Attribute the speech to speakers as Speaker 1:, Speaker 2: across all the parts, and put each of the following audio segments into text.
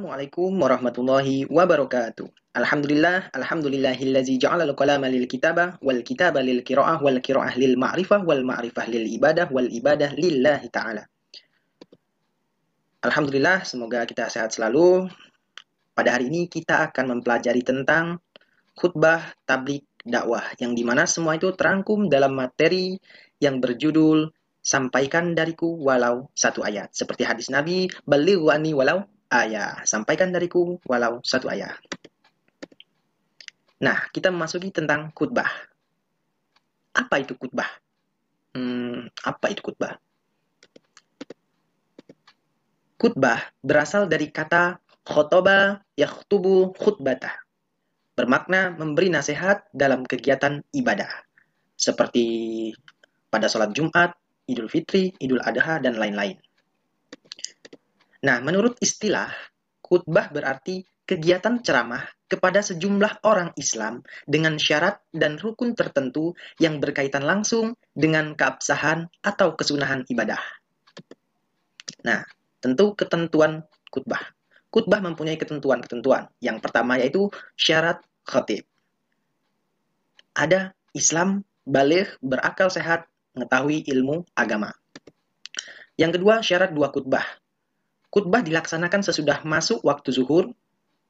Speaker 1: Assalamualaikum warahmatullahi wabarakatuh. Alhamdulillahillazi ja'alal qalama lil kitabah wal kitaba lil qiraah wal qiraah lil ma'rifah wal ma'rifah lil ibadah wal ibadah lillahi ta'ala. Alhamdulillah, semoga kita sehat selalu. Pada hari ini kita akan mempelajari tentang khutbah tabligh dakwah, yang dimana semua itu terangkum dalam materi yang berjudul sampaikan dariku walau satu ayat. Seperti hadis Nabi, balighu anni walau ayat. Sampaikan dariku walau satu ayat. Nah, kita memasuki tentang khutbah. Apa itu khutbah? Apa itu khutbah? Khutbah berasal dari kata khotoba yakhtubu khutbatah, bermakna memberi nasihat dalam kegiatan ibadah, seperti pada sholat Jumat, Idul Fitri, Idul Adha, dan lain-lain. Nah, menurut istilah, khutbah berarti kegiatan ceramah kepada sejumlah orang Islam dengan syarat dan rukun tertentu yang berkaitan langsung dengan keabsahan atau kesunahan ibadah. Nah, tentu ketentuan khutbah. Khutbah mempunyai ketentuan-ketentuan. Yang pertama yaitu syarat khatib. Ada Islam, baligh, berakal sehat, mengetahui ilmu agama. Yang kedua, syarat dua khutbah. Khutbah dilaksanakan sesudah masuk waktu zuhur.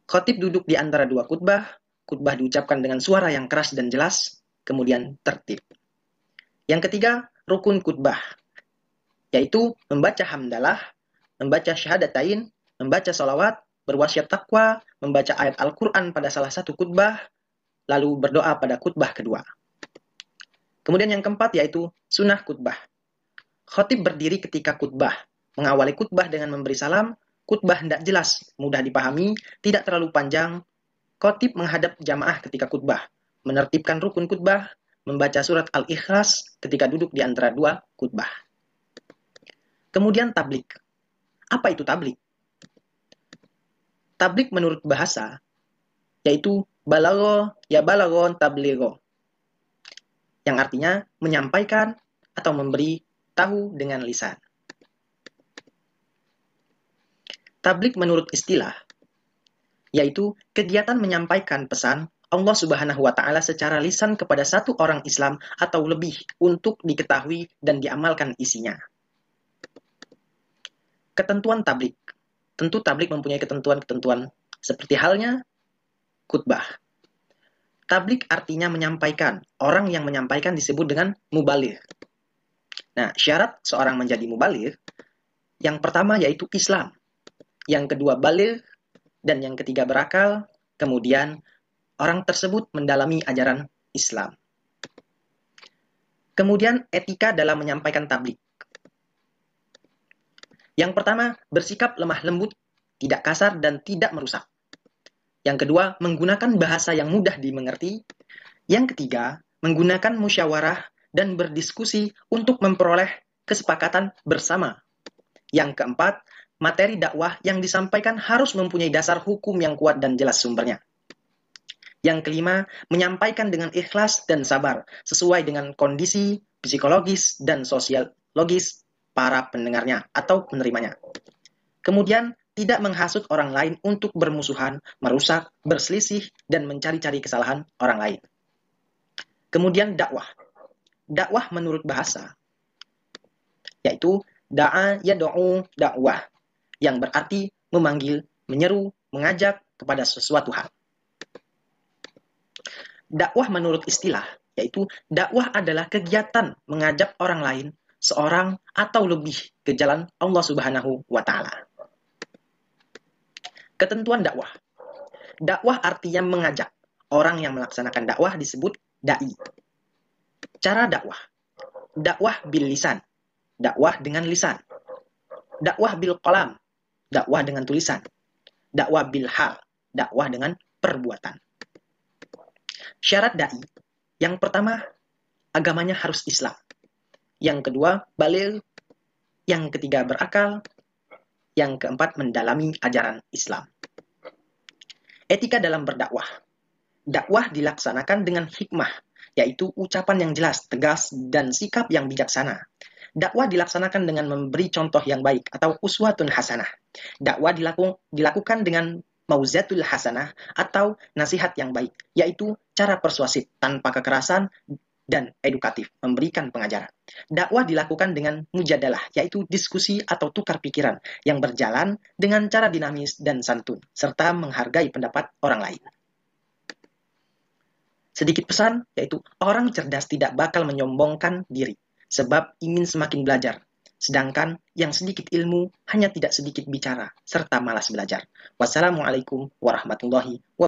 Speaker 1: Khatib duduk di antara dua khutbah. Khutbah diucapkan dengan suara yang keras dan jelas, kemudian tertib. Yang ketiga, rukun khutbah, yaitu membaca hamdalah, membaca syahadatain, membaca sholawat, berwasiat takwa, membaca ayat Al-Quran pada salah satu khutbah, lalu berdoa pada khutbah kedua. Kemudian yang keempat yaitu sunnah khutbah. Khatib berdiri ketika khutbah, mengawali khutbah dengan memberi salam. Khutbah hendak jelas, mudah dipahami, tidak terlalu panjang. Khatib menghadap jamaah ketika khutbah, menertibkan rukun khutbah, membaca surat Al-Ikhlas ketika duduk di antara dua khutbah. Kemudian tabligh. Apa itu tabligh? Tabligh menurut bahasa yaitu balagho ya balaghon tabligho, yang artinya menyampaikan atau memberi tahu dengan lisan. Tabligh menurut istilah yaitu kegiatan menyampaikan pesan Allah Subhanahu wa Ta'ala secara lisan kepada satu orang Islam atau lebih untuk diketahui dan diamalkan isinya. Ketentuan tabligh. Tentu tabligh mempunyai ketentuan-ketentuan seperti halnya khutbah. Tabligh artinya menyampaikan. Orang yang menyampaikan disebut dengan mubaligh. Nah, syarat seorang menjadi mubaligh, yang pertama yaitu Islam, yang kedua baligh, dan yang ketiga berakal, kemudian orang tersebut mendalami ajaran Islam. Kemudian etika dalam menyampaikan tabligh. Yang pertama, bersikap lemah lembut, tidak kasar dan tidak merusak. Yang kedua, menggunakan bahasa yang mudah dimengerti. Yang ketiga, menggunakan musyawarah dan berdiskusi untuk memperoleh kesepakatan bersama. Yang keempat, materi dakwah yang disampaikan harus mempunyai dasar hukum yang kuat dan jelas sumbernya. Yang kelima, menyampaikan dengan ikhlas dan sabar, sesuai dengan kondisi psikologis dan sosiologis para pendengarnya atau penerimanya. Kemudian, tidak menghasut orang lain untuk bermusuhan, merusak, berselisih, dan mencari-cari kesalahan orang lain. Kemudian dakwah. Dakwah menurut bahasa, yaitu da'a yad'u dakwah, yang berarti memanggil, menyeru, mengajak kepada sesuatu hal. Dakwah menurut istilah, yaitu dakwah adalah kegiatan mengajak orang lain, seorang atau lebih ke jalan Allah Subhanahu wa Ta'ala. Ketentuan dakwah. Dakwah artinya mengajak. Orang yang melaksanakan dakwah disebut da'i. Cara dakwah. Dakwah bil lisan. Dakwah dengan lisan. Dakwah bil qalam. Dakwah dengan tulisan. Dakwah bil hal. Dakwah dengan perbuatan. Syarat da'i. Yang pertama, agamanya harus Islam. Yang kedua, baligh. Yang ketiga, berakal. Yang keempat, mendalami ajaran Islam. Etika dalam berdakwah. Dakwah dilaksanakan dengan hikmah, yaitu ucapan yang jelas, tegas, dan sikap yang bijaksana. Dakwah dilaksanakan dengan memberi contoh yang baik atau uswatun hasanah. Dakwah dilakukan dengan mauzatul hasanah atau nasihat yang baik, yaitu cara persuasif tanpa kekerasan dan edukatif, memberikan pengajaran. Dakwah dilakukan dengan mujadalah, yaitu diskusi atau tukar pikiran yang berjalan dengan cara dinamis dan santun, serta menghargai pendapat orang lain. Sedikit pesan, yaitu orang cerdas tidak bakal menyombongkan diri, sebab ingin semakin belajar. Sedangkan yang sedikit ilmu hanya tidak sedikit bicara, serta malas belajar. Wassalamualaikum warahmatullahi wabarakatuh.